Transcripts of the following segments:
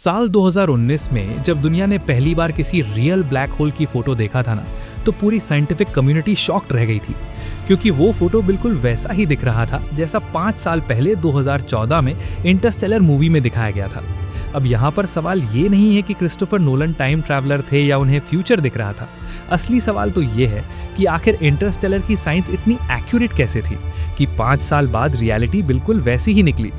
साल 2019 में जब दुनिया ने पहली बार किसी रियल ब्लैक होल की फोटो देखा था ना, तो पूरी साइंटिफिक कम्युनिटी शॉक्ड रह गई थी, क्योंकि वो फोटो बिल्कुल वैसा ही दिख रहा था जैसा 5 साल पहले 2014 में इंटरस्टेलर मूवी में दिखाया गया था। अब यहाँ पर सवाल ये नहीं है कि क्रिस्टोफर नोलन टाइम ट्रैवलर थे या उन्हें फ्यूचर दिख रहा था। असली सवाल तो ये है कि आखिर इंटरस्टेलर की साइंस इतनी एक्यूरेट कैसे थी कि 5 साल बाद रियलिटी बिल्कुल वैसी ही निकली।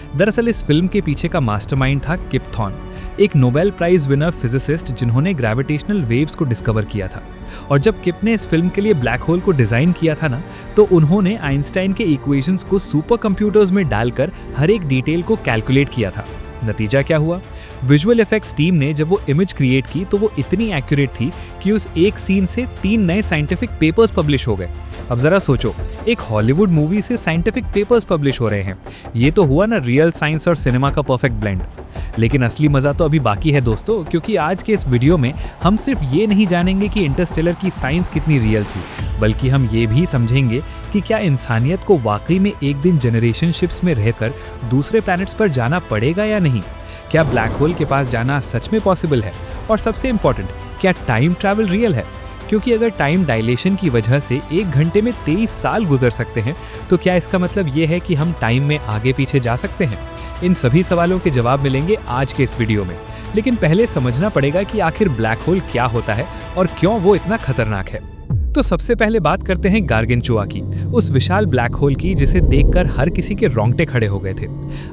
दरअसल इस फिल्म के पीछे का मास्टरमाइंड था किप थॉर्न, एक नोबेल प्राइज विनर फिजिसिस्ट जिन्होंने ग्रेविटेशनल वेव्स को डिस्कवर किया था। और जब किप ने इस फिल्म के लिए ब्लैक होल को डिजाइन किया था ना, तो उन्होंने आइंस्टाइन के इक्वेशंस को सुपर कंप्यूटर्स में डालकर हर एक डिटेल को कैलकुलेट किया था। नतीजा क्या हुआ? विजुअल इफेक्ट्स टीम ने जब वो इमेज क्रिएट की तो वो इतनी एक्यूरेट थी कि उस एक सीन से 3 नए साइंटिफिक पेपर्स पब्लिश हो गए। अब जरा सोचो, एक हॉलीवुड मूवी से साइंटिफिक पेपर्स पब्लिश हो रहे हैं। ये तो हुआ ना रियल साइंस और सिनेमा का परफेक्ट ब्लेंड। लेकिन असली मजा तो अभी बाकी है दोस्तों, क्योंकि आज के इस वीडियो में हम सिर्फ ये नहीं जानेंगे कि इंटरस्टेलर की साइंस कितनी रियल थी, बल्कि हम ये भी समझेंगे कि क्या इंसानियत को वाकई में एक दिन जनरेशन शिप्स में रहकर दूसरे प्लैनेट्स पर जाना पड़ेगा या नहीं। क्या ब्लैक होल के पास जाना सच में पॉसिबल है? और सबसे इम्पोर्टेंट, क्या टाइम ट्रैवल रियल है? क्योंकि अगर टाइम डायलेशन की वजह से 1 घंटे में 23 साल गुजर सकते हैं, तो क्या इसका मतलब ये है कि हम टाइम में आगे पीछे जा सकते हैं? इन सभी सवालों के जवाब मिलेंगे आज के इस वीडियो में। लेकिन पहले समझना पड़ेगा कि आखिर ब्लैक होल क्या होता है और क्यों वो इतना खतरनाक है। तो सबसे पहले बात करते हैं गार्गेंचुआ की, उस विशाल ब्लैक होल की जिसे देखकर हर किसी के रोंगटे खड़े हो गए थे।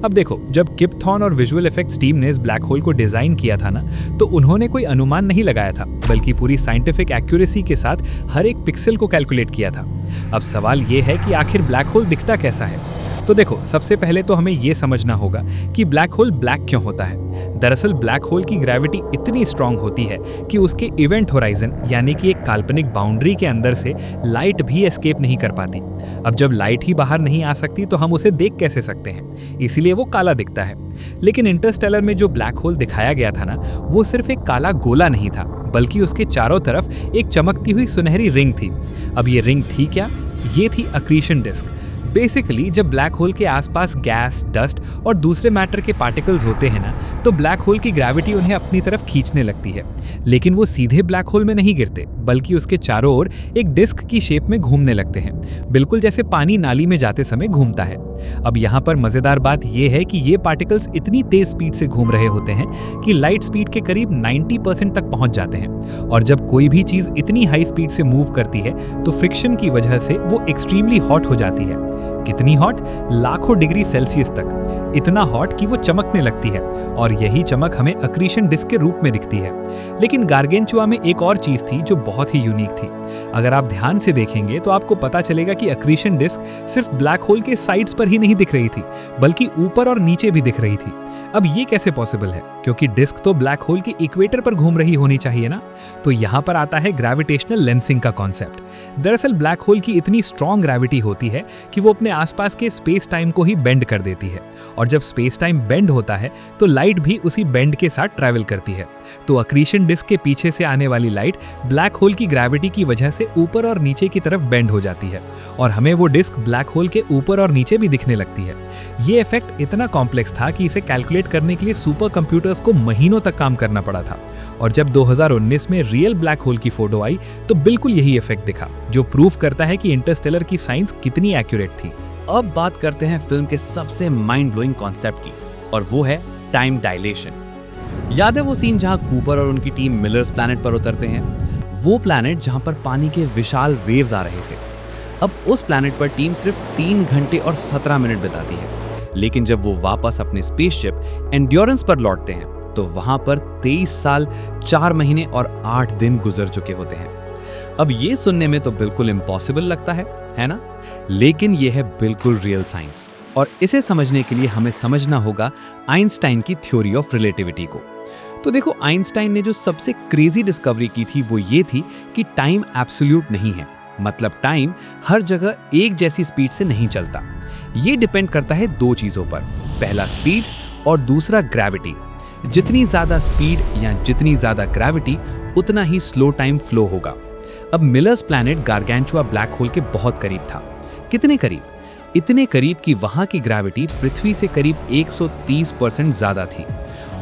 अब देखो, जब किप थॉर्न और विजुअल इफेक्ट्स टीम ने इस ब्लैक होल को डिजाइन किया था ना, तो उन्होंने कोई अनुमान नहीं लगाया था, बल्कि पूरी साइंटिफिक एक्यूरेसी के साथ हर एक पिक्सल को कैलकुलेट किया था। अब सवाल ये है कि आखिर ब्लैक होल दिखता कैसा है। तो देखो, सबसे पहले तो हमें ये समझना होगा कि ब्लैक होल ब्लैक क्यों होता है। दरअसल ब्लैक होल की ग्रेविटी इतनी स्ट्रांग होती है कि उसके इवेंट होराइजन यानी कि एक काल्पनिक बाउंड्री के अंदर से लाइट भी एस्केप नहीं कर पाती। अब जब लाइट ही बाहर नहीं आ सकती तो हम उसे देख कैसे सकते हैं, इसीलिए वो काला दिखता है। लेकिन इंटरस्टेलर में जो ब्लैक होल दिखाया गया था ना, वो सिर्फ एक काला गोला नहीं था, बल्कि उसके चारों तरफ एक चमकती हुई सुनहरी रिंग थी। अब ये रिंग थी क्या? ये थी अक्रीशन डिस्क। बेसिकली जब ब्लैक होल के आसपास गैस, डस्ट और दूसरे मैटर के पार्टिकल्स होते हैं ना, तो ब्लैक होल की ग्रेविटी उन्हें अपनी तरफ खींचने लगती है। लेकिन वो सीधे ब्लैक होल में नहीं गिरते, बल्कि उसके चारों ओर एक डिस्क की शेप में घूमने लगते हैं, बिल्कुल जैसे पानी नाली में जाते समय घूमता है। अब यहाँ पर मजेदार बात यह है कि ये पार्टिकल्स इतनी तेज स्पीड से घूम रहे होते हैं कि लाइट स्पीड के करीब 90% तक पहुंच जाते हैं। और जब कोई भी चीज इतनी हाई स्पीड से मूव करती है, तो फ्रिक्शन की वजह से वो एक्सट्रीमली हॉट हो जाती है। कितनी हॉट? लाखों डिग्री सेल्सियस तक। इतना हॉट कि वो चमकने लगती है, और यही चमक हमें अक्रीशन डिस्क के रूप में दिखती है। लेकिन गार्गेंचुआ में एक और चीज थी जो बहुत ही यूनिक थी। अगर आप ध्यान से देखेंगे तो आपको पता चलेगा कि अक्रीशन डिस्क सिर्फ ब्लैक होल के साइड्स पर ही नहीं दिख रही थी, बल्कि ऊपर और नीचे भी दिख रही थी। अब ये कैसे पॉसिबल है? क्योंकि डिस्क तो ब्लैक होल के इक्वेटर पर घूम रही होनी चाहिए ना। तो यहाँ पर आता है ग्रेविटेशनल लेंसिंग का कॉन्सेप्ट। दरअसल ब्लैक होल की इतनी स्ट्रॉन्ग ग्रेविटी होती है कि वो अपने आसपास के स्पेस टाइम को ही बेंड कर देती है, और जब स्पेस टाइम बेंड होता है तो लाइट भी उसी बेंड के साथ ट्रैवल करती है। तो अक्रीशन डिस्क के पीछे से आने वाली लाइट ब्लैक होल की ग्रेविटी की वजह से ऊपर और नीचे की तरफ बेंड हो जाती है, और हमें वो डिस्क ब्लैक होल के ऊपर और नीचे भी दिखने लगती है। ये इफेक्ट इतना कॉम्प्लेक्स था कि इसे कैलकुलेट करने के लिए सुपर कंप्यूटर्स को महीनों तक काम करना पड़ा था। और जब 2019 में रियल ब्लैक होल की फोटो आई तो बिल्कुल यही इफेक्ट दिखा, जो प्रूफ करता है कि इंटरस्टेलर की साइंस कितनी एक्यूरेट थी। अब बात करते हैं फिल्म के सबसे माइंड ब्लोइंग कॉन्सेप्ट की, और वो है टाइम डायलेशन। याद है वो सीन जहां कूपर और उनकी टीम मिलर्स प्लैनेट पर उतरते हैं? वो प्लैनेट जहां पर पानी के विशाल वेव्स आ रहे थे। अब उस प्लैनेट पर टीम सिर्फ 3 घंटे और 17 मिनट बिताती है। लेकिन जब वो वापस अपने स्पेसशिप एंड्योरेंस पर लौटते हैं, तो वहां पर 23 साल 4 महीने और 8 दिन गुजर चुके होते हैं। अब ये सुनने में तो बिल्कुल इम्पॉसिबल लगता है ना? लेकिन ये है बिल्कुल रियल साइंस, और इसे समझने के लिए हमें समझना होगा आइंस्टाइन की थ्योरी ऑफ रिलेटिविटी को। तो देखो, आइंस्टाइन ने जो सबसे क्रेजी डिस्कवरी की थी वो ये थी कि टाइम एब्सोल्यूट नहीं है। मतलब टाइम हर जगह एक जैसी स्पीड से नहीं चलता। ये डिपेंड करता है 2 चीजों पर, पहला स्पीड और दूसरा ग्रेविटी। जितनी ज्यादा स्पीड या जितनी ज्यादा ग्रेविटी, उतना ही स्लो टाइम फ्लो होगा। अब मिलर्स प्लैनेट गार्गेंचुआ ब्लैक होल के बहुत करीब था। कितने करीब? इतने करीब कि वहां की ग्रेविटी पृथ्वी से करीब 130% ज्यादा थी।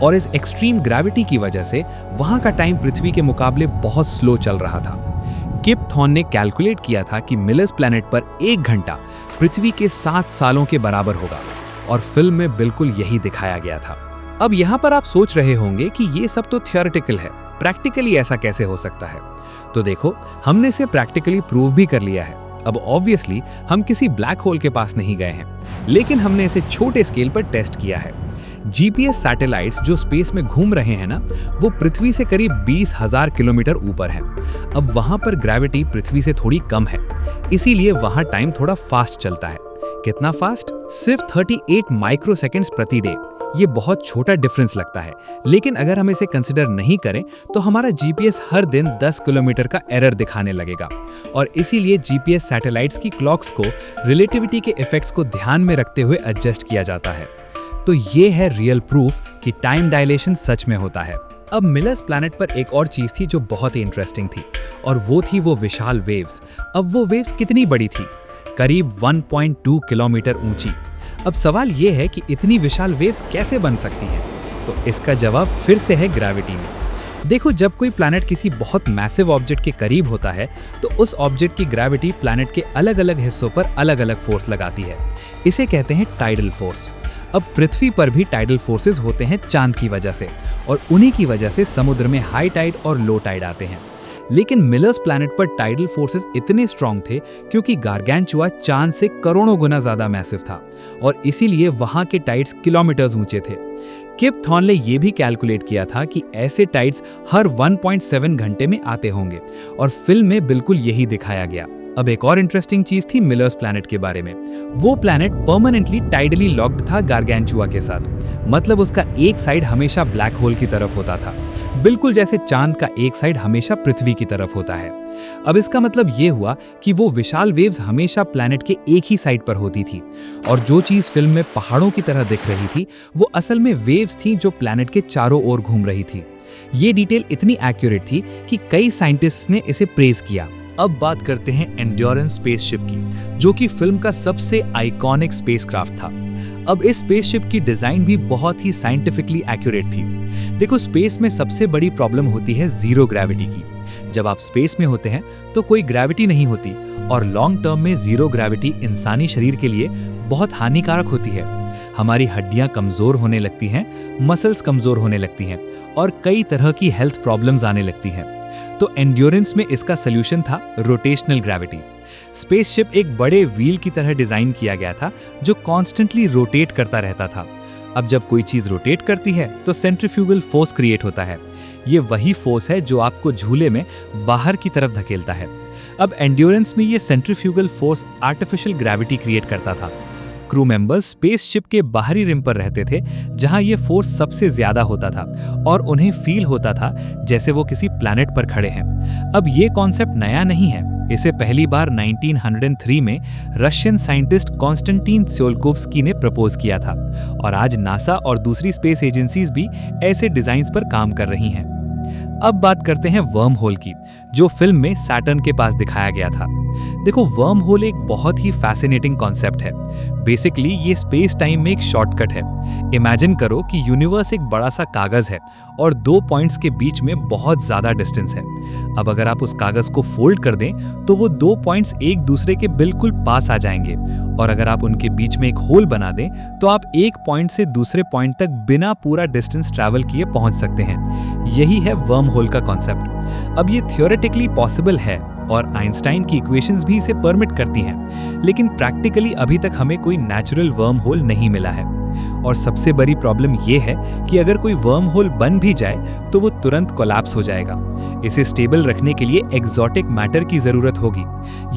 और इस एक्सट्रीम ग्रेविटी की वजह से वहां का टाइम पृथ्वी के मुकाबले बहुत स्लो चल रहा था। किप थॉर्न ने कैलकुलेट किया था कि मिलर्स प्लैनेट पर 1 घंटा पृथ्वी के 7 सालों के बराबर होगा और फिल्म में बिल्कुल यही दिखाया गया था। अब यहाँ पर आप सोच रहे होंगे कि ये सब तो थियोरेटिकल है, प्रैक्टिकली ऐसा कैसे हो सकता है? तो देखो, हमने इसे प्रैक्टिकली प्रूव भी कर लिया है। अब ऑब्वियसली हम किसी ब्लैक होल के पास नहीं गए हैं, लेकिन हमने इसे छोटे स्केल पर टेस्ट किया है। जीपीएस सैटेलाइट्स जो स्पेस में घूम रहे हैं ना, वो पृथ्वी से करीब 20,000 किलोमीटर ऊपर हैं। अब वहां पर ग्रेविटी पृथ्वी से थोड़ी कम है, इसीलिए वहां टाइम थोड़ा फास्ट चलता है। कितना फास्ट? सिर्फ 38 माइक्रोसेकंड्स प्रति डे। ये बहुत छोटा डिफरेंस लगता है, लेकिन अगर हम इसे कंसिडर नहीं करें तो हमारा जीपीएस हर दिन 10 किलोमीटर का एरर दिखाने लगेगा। और इसीलिए जीपीएस सैटेलाइट्स की क्लॉक्स को रिलेटिविटी के इफेक्ट्स को ध्यान में रखते हुए एडजस्ट किया जाता है। तो ये है रियल प्रूफ कि टाइम डायलेशन सच में होता है। अब मिलर्स प्लैनेट पर एक और चीज थी जो बहुत ही इंटरेस्टिंग थी, और वो थी वो विशाल वेव्स। अब वो वेव्स कितनी बड़ी थी? करीब 1.2 किलोमीटर ऊंची। अब सवाल ये है कि इतनी विशाल वेव्स कैसे बन सकती हैं? तो इसका जवाब फिर से है ग्रेविटी में। देखो, जब कोई प्लैनेट किसी बहुत मैसिव ऑब्जेक्ट के करीब होता है तो उस ऑब्जेक्ट की ग्रेविटी प्लैनेट के अलग अलग हिस्सों पर अलग अलग फोर्स लगाती है। इसे कहते हैं टाइडल फोर्स। अब पृथ्वी पर भी टाइडल फोर्सेस होते हैं चांद की वजह से, और उन्हीं की वजह से समुद्र में हाई टाइड और लो टाइड आते हैं। लेकिन मिलर्स प्लैनेट पर टाइडल फोर्सेस इतने स्ट्रांग थे क्योंकि गारगेंचुआ चांद से करोड़ों गुना ज्यादा मैसिव था, और इसीलिए वहां के टाइड्स किलोमीटर्स ऊंचे थे। किप थॉर्न ने यह भी कैलकुलेट किया था कि ऐसे टाइड्स हर 1.7 घंटे में आते होंगे, और फिल्म में बिल्कुल यही दिखाया गया। अब एक और इंटरेस्टिंग चीज थी मिलर्स प्लैनेट के बारे में। वो प्लैनेट परमानेंटली टाइडली लॉक्ड था गारगेंचुआ के साथ, मतलब उसका एक साइड हमेशा ब्लैक होल की तरफ होता था, बिल्कुल जैसे चांद का एक साइड हमेशा पृथ्वी की तरफ होता है। अब इसका मतलब ये हुआ कि वो विशाल वेव्स हमेशा प्लैनेट के एक ही साइड पर होती थी, और जो चीज फिल्म में पहाड़ों की तरह दिख रही थी वो असल में वेव्स थी जो प्लैनेट के चारों ओर घूम रही थी। ये डिटेल इतनी एक्यूरेट थी कि कई साइंटिस्ट्स ने इसे प्रेज किया। अब बात करते हैं एंड्योरेंस स्पेसशिप की, जो कि फिल्म का सबसे आइकॉनिक स्पेसक्राफ्ट था। अब इस स्पेसशिप की डिजाइन भी बहुत ही साइंटिफिकली एक्यूरेट थी। देखो, स्पेस में सबसे बड़ी प्रॉब्लम होती है जीरो ग्रेविटी की। जब आप स्पेस में होते हैं तो कोई ग्रेविटी नहीं होती, और लॉन्ग टर्म में जीरो ग्रेविटी इंसानी शरीर के लिए बहुत हानिकारक होती है। हमारी हड्डियां कमजोर होने लगती हैं, मसल्स कमजोर होने लगती हैं, और कई तरह की हेल्थ प्रॉब्लम्स आने लगती हैं। तो एंड्योरेंस में इसका सलूशन था रोटेशनल ग्रेविटी। स्पेसशिप एक बड़े व्हील की तरह डिजाइन किया गया था जो कॉन्स्टेंटली रोटेट करता रहता था। अब जब कोई चीज रोटेट करती है तो सेंट्रीफ्यूगल फोर्स क्रिएट होता है। ये वही फोर्स है जो आपको झूले में बाहर की तरफ धकेलता है। अब एंड्योरेंस में ये centrifugal force artificial gravity create करता था। क्रू मेंबर्स स्पेसशिप के बाहरी रिम पर रहते थे, जहां ये फोर्स सबसे ज्यादा होता था, और उन्हें फील होता था जैसे वो किसी प्लैनेट पर खड़े हैं। अब ये कॉन्सेप्ट नया नहीं है। इसे पहली बार 1903 में रशियन साइंटिस्ट कॉन्स्टेंटीन tsiolkovsky ने प्रपोज किया था, और आज नासा और दूसरी स्पेस एजेंसीज भी ऐसे डिजाइन्स पर काम कर रही हैं। अब बात करते हैं वर्म होल की, जो फिल्म में सैटर्न के पास दिखाया गया था। देखो, वर्म होल एक बहुत ही फैसिनेटिंग कॉन्सेप्ट है। बेसिकली ये स्पेस टाइम में एक शॉर्टकट है। इमेजिन करो कि यूनिवर्स एक बड़ा सा कागज है और 2 पॉइंट्स के बीच में बहुत ज्यादा डिस्टेंस है। अब अगर आप उस कागज को फोल्ड कर दें तो वो 2 पॉइंट्स एक दूसरे के बिल्कुल पास आ जाएंगे, और अगर आप उनके बीच में एक होल बना दें तो आप एक पॉइंट से दूसरे पॉइंट तक बिना पूरा डिस्टेंस ट्रैवल किए पहुंच सकते हैं। यही है वर्म होल का कॉन्सेप्ट। अब ये थियोरेटिकली पॉसिबल है, और आइंस्टाइन की इक्वेशंस भी इसे परमिट करती हैं, लेकिन प्रैक्टिकली अभी तक हमें कोई नेचुरल वर्म होल नहीं मिला है। और सबसे बड़ी प्रॉब्लम ये है कि अगर कोई वर्म होल बन भी जाए तो वो तुरंत कोलैप्स हो जाएगा। इसे स्टेबल रखने के लिए एक्सोटिक मैटर की जरूरत होगी,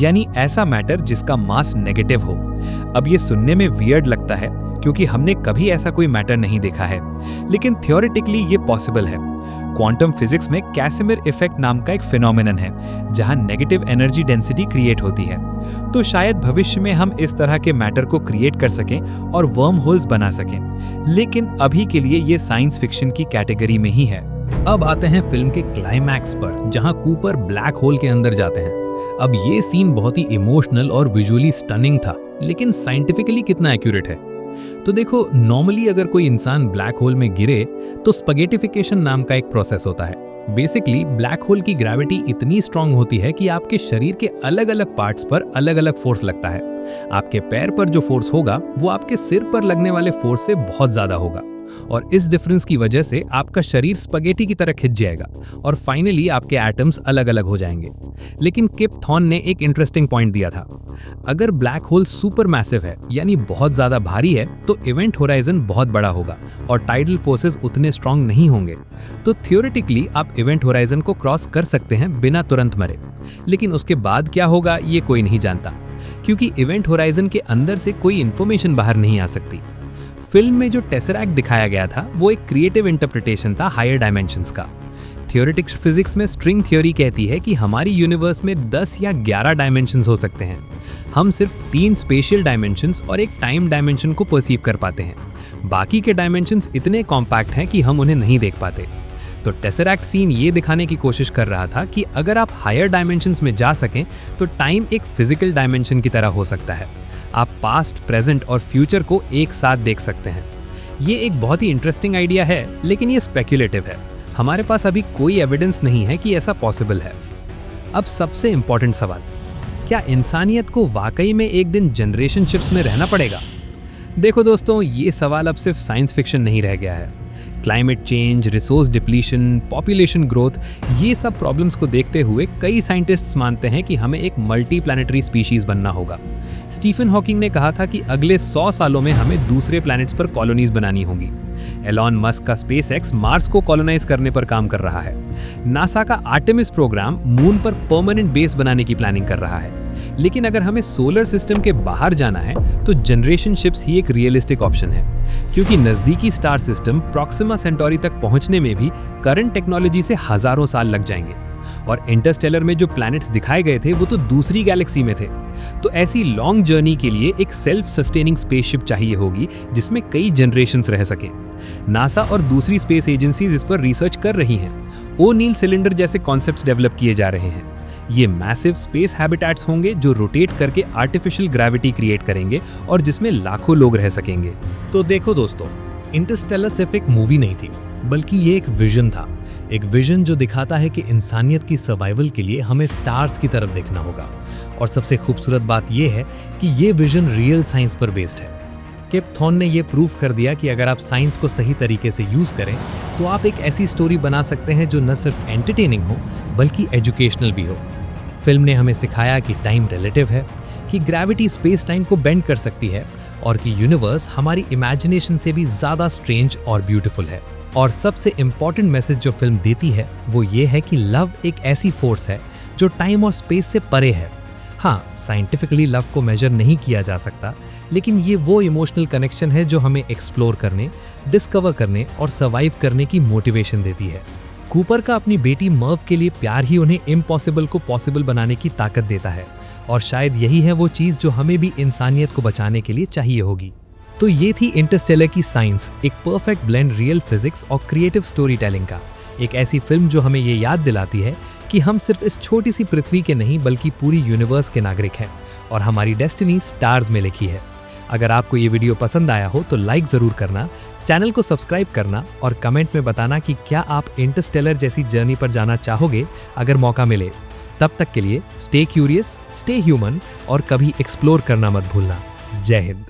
यानी ऐसा मैटर जिसका मास नेगेटिव हो। अब ये सुनने में वियर्ड लगता है क्योंकि हमने कभी ऐसा कोई मैटर नहीं देखा है, लेकिन थियोरेटिकली ये पॉसिबल है। क्वांटम फिजिक्स में कैसिमिर इफेक्ट नाम का एक फिनोमेनन है, जहां नेगेटिव एनर्जी डेंसिटी क्रिएट होती है। तो शायद भविष्य में हम इस तरह के मैटर को क्रिएट कर सकें और वर्म होल्स बना सकें, लेकिन अभी के लिए ये साइंस फिक्शन की कैटेगरी में ही है। अब आते हैं फिल्म के क्लाइमैक्स पर, जहां कूपर ब्लैक होल के अंदर जाते हैं। अब ये सीन बहुत ही इमोशनल और विजुअली स्टनिंग था, लेकिन साइंटिफिकली कितना एक्यूरेट है? तो देखो, नॉर्मली अगर कोई इंसान ब्लैक होल में गिरे तो स्पगेटिफिकेशन नाम का एक प्रोसेस होता है। बेसिकली ब्लैक होल की ग्रेविटी इतनी स्ट्रांग होती है कि आपके शरीर के अलग अलग पार्ट्स पर अलग अलग फोर्स लगता है। आपके पैर पर जो फोर्स होगा वो आपके सिर पर लगने वाले फोर्स से बहुत ज्यादा होगा, और इस डिफरेंस की वजह से आपका शरीर स्पगेटी की तरह खिंच जाएगा और फाइनली आपके एटम्स अलग अलग हो जाएंगे। लेकिन किप थॉर्न ने एक इंटरेस्टिंग पॉइंट दिया था। अगर ब्लैक होल सुपर मैसिव है यानी बहुत ज्यादा भारी है तो इवेंट होराइजन बहुत बड़ा होगा और टाइडल फोर्सेस उतने स्ट्रांग नहीं होंगे। तो थियोरेटिकली आप इवेंट होराइजन को क्रॉस कर सकते हैं बिना तुरंत मरे, लेकिन उसके बाद क्या होगा ये कोई नहीं जानता, क्योंकि इवेंट होराइजन के अंदर से कोई इंफॉर्मेशन बाहर नहीं आ सकती। फिल्म में जो टेसरैक्ट दिखाया गया था वो एक क्रिएटिव इंटरप्रिटेशन था हायर डायमेंशंस का। थ्योरेटिक फिजिक्स में स्ट्रिंग थ्योरी कहती है कि हमारी यूनिवर्स में 10 या 11 डायमेंशंस हो सकते हैं। हम सिर्फ 3 स्पेशियल डायमेंशंस और एक टाइम डायमेंशन को परसीव कर पाते हैं। बाकी के डायमेंशंस इतने कॉम्पैक्ट हैं कि हम उन्हें नहीं देख पाते। तो टेसरैक्ट सीन ये दिखाने की कोशिश कर रहा था कि अगर आप हायर डायमेंशंस में जा सकें तो टाइम एक फिजिकल डायमेंशन की तरह हो सकता है। आप पास्ट, प्रेजेंट और फ्यूचर को एक साथ देख सकते हैं। ये एक बहुत ही इंटरेस्टिंग आइडिया है, लेकिन ये स्पेक्युलेटिव है। हमारे पास अभी कोई एविडेंस नहीं है कि ऐसा पॉसिबल है। अब सबसे इंपॉर्टेंट सवाल, क्या इंसानियत को वाकई में एक दिन जनरेशन शिप्स में रहना पड़ेगा? देखो दोस्तों, ये सवाल अब सिर्फ साइंस फिक्शन नहीं रह गया है। Climate change, resource depletion, population growth, ये सब प्रॉब्लम्स को देखते हुए कई साइंटिस्ट्स मानते हैं कि हमें एक मल्टी प्लैनेटरी स्पीशीज बनना होगा। स्टीफन हॉकिंग ने कहा था कि अगले 100 सालों में हमें दूसरे प्लैनेट्स पर कॉलोनीज बनानी होंगी। एलॉन मस्क का स्पेसएक्स मार्स को कॉलोनाइज करने पर काम कर रहा है। नासा का आर्टेमिस प्रोग्राम मून पर परमानेंट बेस बनाने की प्लानिंग कर रहा है। लेकिन अगर हमें सोलर सिस्टम के बाहर जाना है तो जनरेशन शिप्स ही एक रियलिस्टिक ऑप्शन है, क्योंकि नजदीकी स्टार सिस्टम प्रॉक्सिमा सेंटोरी तक पहुंचने में भी करंट टेक्नोलॉजी से हजारों साल लग जाएंगे, और इंटरस्टेलर में जो प्लैनेट्स दिखाए गए थे वो तो दूसरी गैलेक्सी में थे। तो ऐसी लॉन्ग जर्नी के लिए एक सेल्फ सस्टेनिंग स्पेसशिप चाहिए होगी जिसमें कई जनरेशंस रह सकें। नासा और दूसरी स्पेस एजेंसीज इस पर रिसर्च कर रही हैं। ओ'नील सिलेंडर जैसे कॉन्सेप्ट्स डेवलप किए जा रहे हैं। ये मैसिव स्पेस हैबिटेट्स होंगे जो रोटेट करके आर्टिफिशियल ग्रेविटी क्रिएट करेंगे और जिसमें लाखों लोग रह सकेंगे। तो देखो दोस्तों, इंटरस्टेलर सिर्फ एक मूवी नहीं थी, बल्कि ये एक विजन था। एक विजन जो दिखाता है कि इंसानियत की सर्वाइवल के लिए हमें स्टार्स की तरफ देखना होगा। और सबसे खूबसूरत बात यह है कि ये विजन रियल साइंस पर बेस्ड है। किप थॉर्न ने यह प्रूव कर दिया कि अगर आप साइंस को सही तरीके से यूज करें तो आप एक ऐसी स्टोरी बना सकते हैं जो न सिर्फ एंटरटेनिंग हो बल्कि एजुकेशनल भी हो। फिल्म ने हमें सिखाया कि टाइम रिलेटिव है, कि ग्रेविटी स्पेस टाइम को बेंड कर सकती है, और कि यूनिवर्स हमारी इमेजिनेशन से भी ज्यादा स्ट्रेंज और ब्यूटीफुल है। और सबसे इंपॉर्टेंट मैसेज जो फिल्म देती है वो ये है कि लव एक ऐसी फोर्स है जो टाइम और स्पेस से परे है। हाँ, साइंटिफिकली लव को मेजर नहीं किया जा सकता, लेकिन ये वो इमोशनल कनेक्शन है जो हमें एक्सप्लोर करने, डिस्कवर करने और सर्वाइव करने की मोटिवेशन देती है। कूपर का अपनी बेटी मर्व के लिए प्यार ही उन्हें इम्पॉसिबल को पॉसिबल बनाने की ताकत देता है, और शायद यही है वो चीज़ जो हमें भी इंसानियत को बचाने के लिए चाहिए होगी। तो ये थी इंटरस्टेलर की साइंस, एक परफेक्ट ब्लेंड रियल फिजिक्स और क्रिएटिव स्टोरी टेलिंग का। एक ऐसी फिल्म जो हमें ये याद दिलाती है कि हम सिर्फ इस छोटी सी पृथ्वी के नहीं बल्कि पूरी यूनिवर्स के नागरिक हैं, और हमारी डेस्टिनी स्टार्स में लिखी है। अगर आपको ये वीडियो पसंद आया हो तो लाइक ज़रूर करना, चैनल को सब्सक्राइब करना और कमेंट में बताना कि क्या आप इंटरस्टेलर जैसी जर्नी पर जाना चाहोगे अगर मौका मिले। तब तक के लिए स्टे क्यूरियस, स्टे ह्यूमन और कभी एक्सप्लोर करना मत भूलना। जय हिंद।